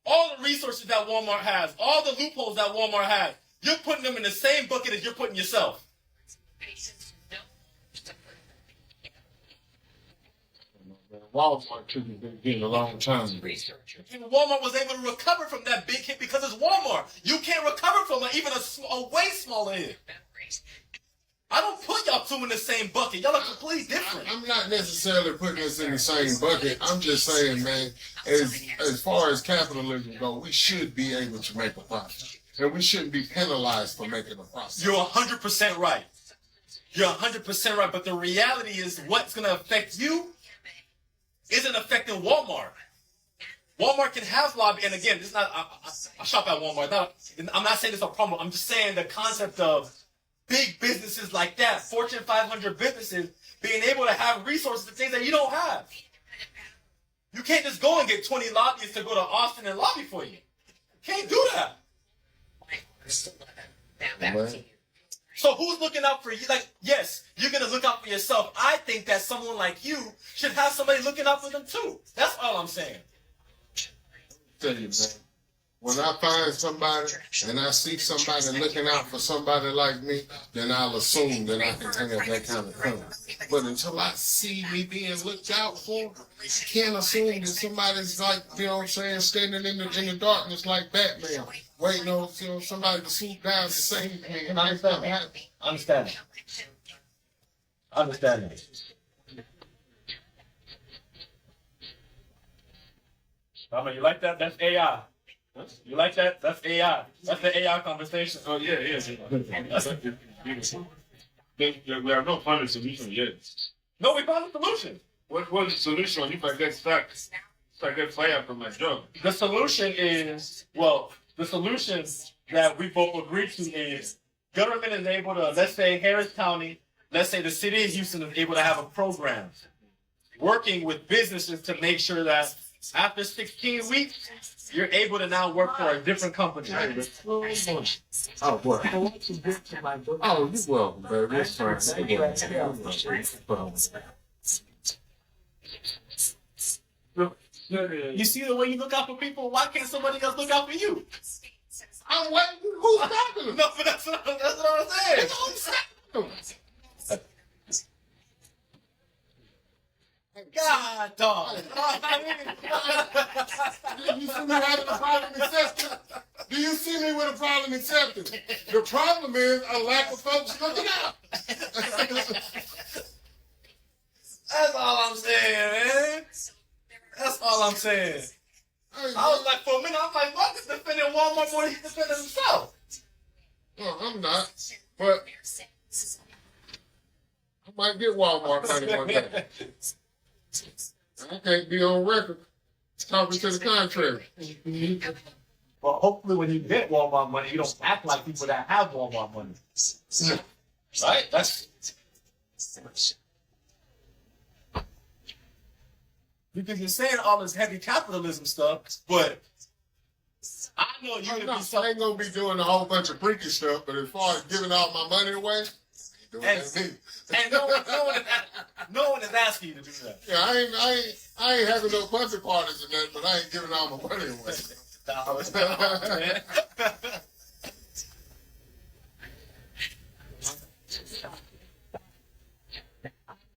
all the resources that Walmart has, all the loopholes that Walmart has, you're putting them in the same bucket as you're putting yourself. Walmart couldn't have been a long time. And Walmart was able to recover from that big hit because it's Walmart. You can't recover from even a way smaller hit. I don't put y'all two in the same bucket. Y'all are completely different. I'm not necessarily putting us in the same bucket. I'm just saying, man, as far as capitalism goes, we should be able to make a profit. And we shouldn't be penalized for making a profit. You're 100% right. You're 100% right. But the reality is what's going to affect you isn't affecting Walmart. Walmart can have lobby. And again, this is not, I shop at Walmart. I'm not saying it's a problem. I'm just saying the concept of big businesses like that, Fortune 500 businesses, being able to have resources and things that you don't have. You can't just go and get 20 lobbyists to go to Austin and lobby for you. You can't do that. So who's looking out for you? Like, yes, you're going to look out for yourself. I think that someone like you should have somebody looking out for them too. That's all I'm saying. Tell you, man, when I find somebody and I see somebody looking out for somebody like me, then I'll assume that I can have that kind of company. But until I see me being looked out for, I can't assume that somebody's like, you know what I'm saying, standing in the darkness like Batman, waiting on somebody to swoop down and save me. And I ain't that happy. Understand it. Understand it. I mean, you like that? That's AI. You like that? That's AI. That's the AI conversation. Oh, yeah. We have not found a solution yet. No, we found a solution. What was the solution if I get stuck? If I get fired from my job? The solution is, well, the solution that we both agreed to is government is able to, let's say Harris County, let's say the city of Houston is able to have a program working with businesses to make sure that after 16 weeks, you're able to now work for a different company. Oh, boy. Oh, you're welcome, baby. It's fine. You see the way you look out for people? Why can't somebody else look out for you? I'm waiting. Who's stopping him? No, but that's what I'm saying. God, dog. You see me having a problem accepting? Do you see me with a problem accepting? The problem is a lack of folks looking out. That's all I'm saying, man. That's all I'm saying. I was like, for a minute, I'm like, what is defending Walmart more than he's defending himself? No, I'm not. But I might get Walmart money one day. I can't be on record talking to the contrary. Well, hopefully when you get Walmart money, you don't act like people that have Walmart money. Right? That's... Because you're saying all this heavy capitalism stuff, but I know you're going to be I ain't going to be doing a whole bunch of freaky stuff, but as far as giving all my money away, and no one is asking you to do that. Yeah, I ain't having no pussy parties and that, but I ain't giving all my money away. No, man.